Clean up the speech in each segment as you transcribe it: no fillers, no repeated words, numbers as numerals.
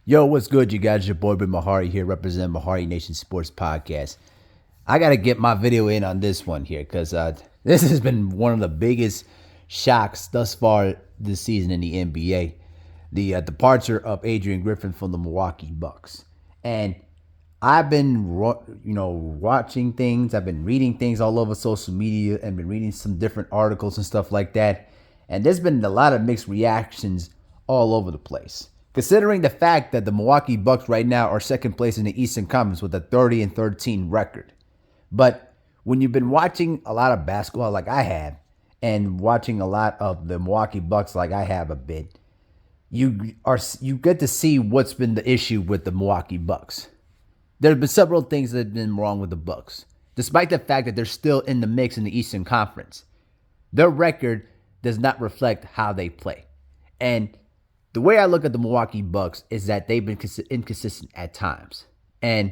Yo, what's good, you guys? Your boy Ben Mahari here, representing Mahari Nation Sports Podcast. I gotta get my video in on this one here because this has been one of the biggest shocks thus far this season in the NBA. The departure of Adrian Griffin from the Milwaukee Bucks, and I've been watching things. I've been reading things all over social media and been reading some different articles and stuff like that. And there's been a lot of mixed reactions all over the place. Considering the fact that the Milwaukee Bucks right now are second place in the Eastern Conference with a 30-13 record. But when you've been watching a lot of basketball like I have, and watching a lot of the Milwaukee Bucks like I have a bit, you get to see what's been the issue with the Milwaukee Bucks. There have been several things that have been wrong with the Bucks. Despite the fact that they're still in the mix in the Eastern Conference, their record does not reflect how they play. And the way I look at the Milwaukee Bucks is that they've been inconsistent at times. And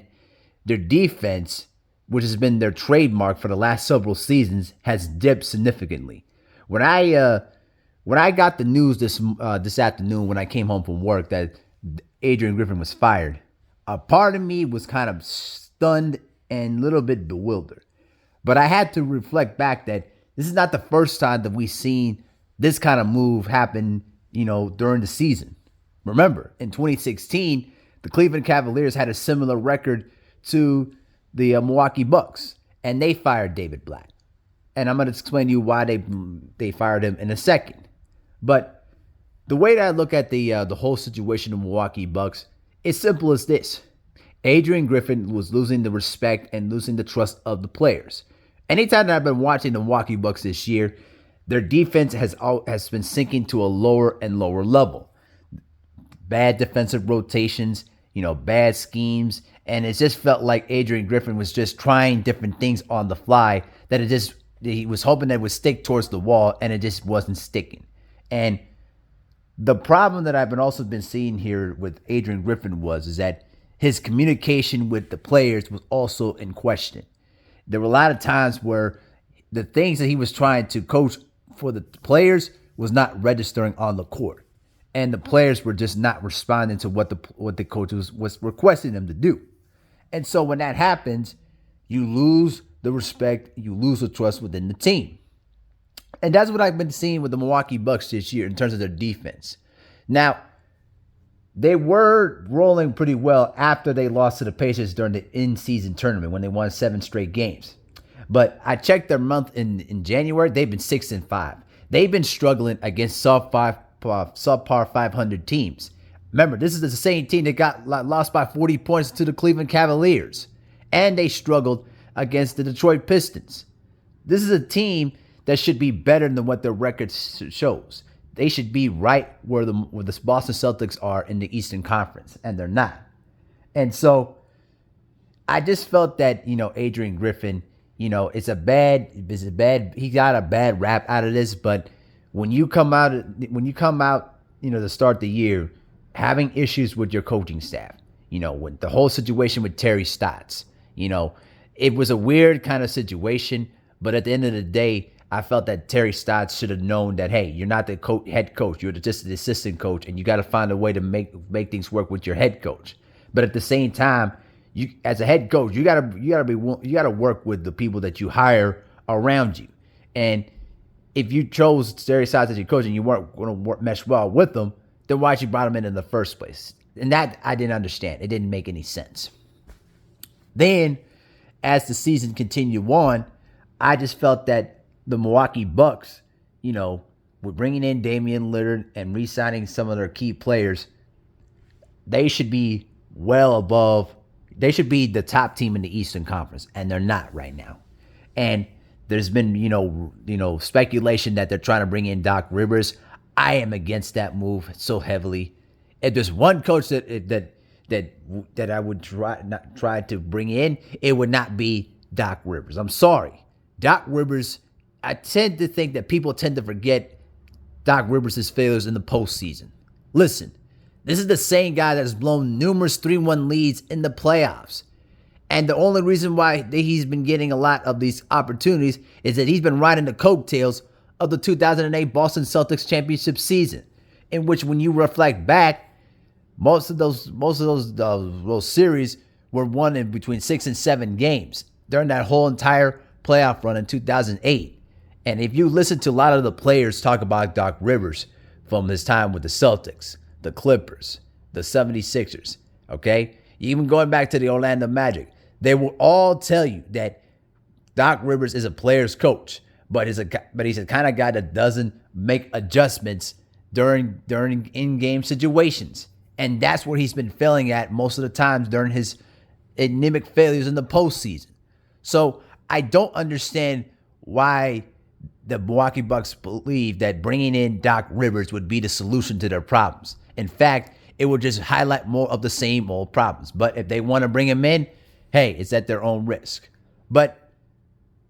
their defense, which has been their trademark for the last several seasons, has dipped significantly. When I got the news this afternoon when I came home from work that Adrian Griffin was fired, a part of me was kind of stunned and a little bit bewildered. But I had to reflect back that this is not the first time that we've seen this kind of move happen, during the season. Remember, in 2016, the Cleveland Cavaliers had a similar record to the Milwaukee Bucks, and they fired David Blatt. And I'm going to explain to you why they fired him in a second. But the way that I look at the whole situation of Milwaukee Bucks is simple as this. Adrian Griffin was losing the respect and losing the trust of the players. Anytime that I've been watching the Milwaukee Bucks this year, their defense has been sinking to a lower and lower level. Bad defensive rotations, bad schemes, and it just felt like Adrian Griffin was just trying different things on the fly that he was hoping that it would stick towards the wall, and it just wasn't sticking. And the problem that I've also been seeing here with Adrian Griffin is that his communication with the players was also in question. There were a lot of times where the things that he was trying to coach for the players was not registering on the court. And the players were just not responding to what the coach was requesting them to do. And so when that happens, you lose the respect, you lose the trust within the team. And that's what I've been seeing with the Milwaukee Bucks this year in terms of their defense. Now, they were rolling pretty well after they lost to the Pacers during the in-season tournament when they won 7 straight games. But I checked their month in January. They've been 6-5. They've been struggling against subpar 500 teams. Remember, this is the same team that got lost by 40 points to the Cleveland Cavaliers. And they struggled against the Detroit Pistons. This is a team that should be better than what their record shows. They should be right where the Boston Celtics are in the Eastern Conference, and they're not. And so I just felt that, Adrian Griffin, he got a bad rap out of this, but when you come out, to start the year, having issues with your coaching staff, with the whole situation with Terry Stotts, it was a weird kind of situation, but at the end of the day, I felt that Terry Stotts should have known that, hey, you're not the head coach, you're just the assistant coach, and you got to find a way to make things work with your head coach. But at the same time, you, as a head coach, you gotta work with the people that you hire around you. And if you chose Terry Stotts as your coach and you weren't going to mesh well with them, then why'd you brought him in the first place? And that I didn't understand. It didn't make any sense. Then, as the season continued on, I just felt that the Milwaukee Bucks, with bringing in Damian Lillard and re-signing some of their key players, they should be well above. They should be the top team in the Eastern Conference, and they're not right now. And there's been, speculation that they're trying to bring in Doc Rivers. I am against that move so heavily. If there's one coach that I would try to bring in, it would not be Doc Rivers. I'm sorry, Doc Rivers. I tend to think that people tend to forget Doc Rivers' failures in the postseason. Listen, this is the same guy that has blown numerous 3-1 leads in the playoffs. And the only reason why he's been getting a lot of these opportunities is that he's been riding the coattails of the 2008 Boston Celtics championship season, in which when you reflect back, Most of those series were won in between 6 and 7 games during that whole entire playoff run in 2008. And if you listen to a lot of the players talk about Doc Rivers from his time with the Celtics, the Clippers, the 76ers, okay, even going back to the Orlando Magic, they will all tell you that Doc Rivers is a player's coach, but he's a kind of guy that doesn't make adjustments during in-game situations. And that's where he's been failing at most of the times during his anemic failures in the postseason. So I don't understand why the Milwaukee Bucks believe that bringing in Doc Rivers would be the solution to their problems. In fact, it would just highlight more of the same old problems. But if they want to bring him in, hey, it's at their own risk. But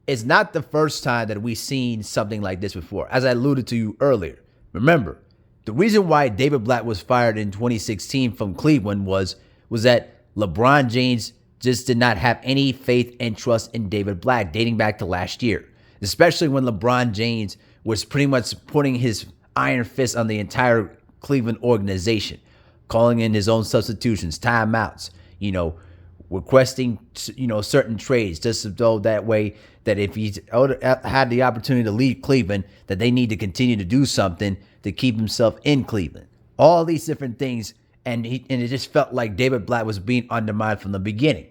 it's not the first time that we've seen something like this before. As I alluded to you earlier, remember, the reason why David Blatt was fired in 2016 from Cleveland was that LeBron James just did not have any faith and trust in David Blatt dating back to last year, especially when LeBron James was pretty much putting his iron fist on the entire Cleveland organization, calling in his own substitutions, timeouts, requesting, certain trades just so that way that if he's had the opportunity to leave Cleveland, that they need to continue to do something to keep himself in Cleveland. All these different things, and it just felt like David Blatt was being undermined from the beginning.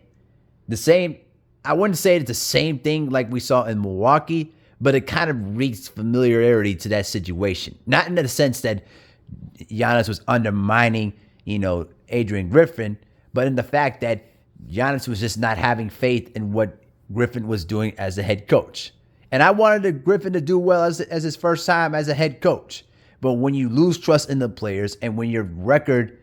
I wouldn't say it's the same thing like we saw in Milwaukee, but it kind of reeks familiarity to that situation. Not in the sense that Giannis was undermining, Adrian Griffin, but in the fact that Giannis was just not having faith in what Griffin was doing as a head coach. And I wanted Griffin to do well as his first time as a head coach. But when you lose trust in the players and when your record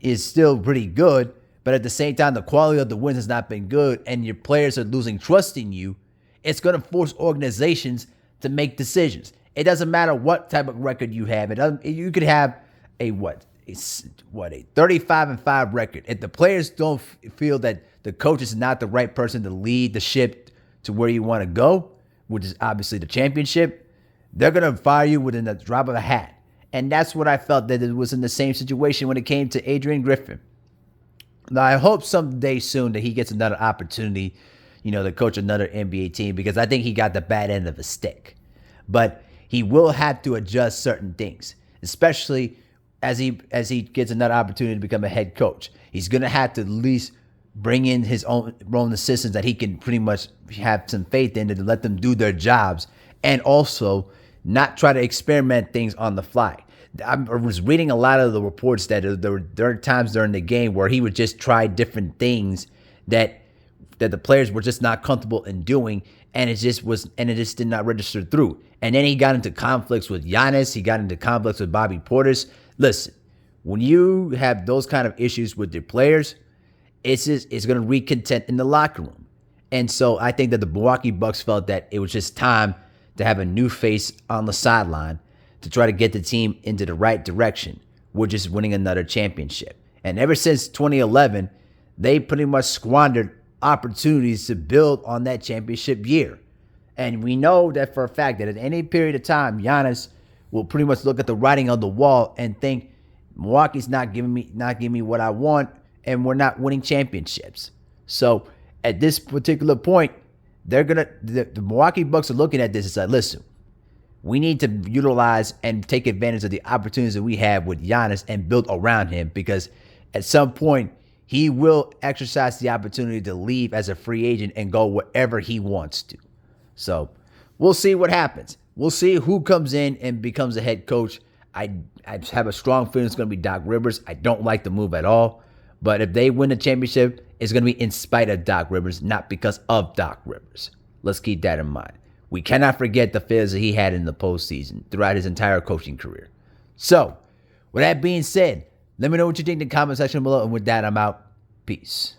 is still pretty good, but at the same time, the quality of the wins has not been good and your players are losing trust in you, it's going to force organizations to make decisions. It doesn't matter what type of record you have. You could have a 35-5 record. If the players don't feel that the coach is not the right person to lead the ship to where you want to go, which is obviously the championship, they're going to fire you within the drop of a hat. And that's what I felt that it was in the same situation when it came to Adrian Griffin. Now, I hope someday soon that he gets another opportunity, to coach another NBA team, because I think he got the bad end of the stick. But he will have to adjust certain things, especially as he gets another opportunity to become a head coach. He's going to have to at least bring in his own assistants that he can pretty much have some faith in to let them do their jobs, and also not try to experiment things on the fly. I was reading a lot of the reports that there were times during the game where he would just try different things that the players were just not comfortable in doing, and it just did not register through. And then he got into conflicts with Giannis. He got into conflicts with Bobby Portis. Listen, when you have those kind of issues with your players, it's going to wreak content in the locker room. And so I think that the Milwaukee Bucks felt that it was just time to have a new face on the sideline to try to get the team into the right direction, which is winning another championship. And ever since 2011, they pretty much squandered opportunities to build on that championship year. And we know that for a fact that at any period of time, Giannis will pretty much look at the writing on the wall and think, Milwaukee's not giving me what I want, and we're not winning championships. So at this particular point, the Milwaukee Bucks are looking at this and say, listen, we need to utilize and take advantage of the opportunities that we have with Giannis and build around him, because at some point he will exercise the opportunity to leave as a free agent and go wherever he wants to. So we'll see what happens. We'll see who comes in and becomes a head coach. I have a strong feeling it's going to be Doc Rivers. I don't like the move at all. But if they win the championship, it's going to be in spite of Doc Rivers, not because of Doc Rivers. Let's keep that in mind. We cannot forget the failures that he had in the postseason throughout his entire coaching career. So, with that being said, let me know what you think in the comment section below. And with that, I'm out. Peace.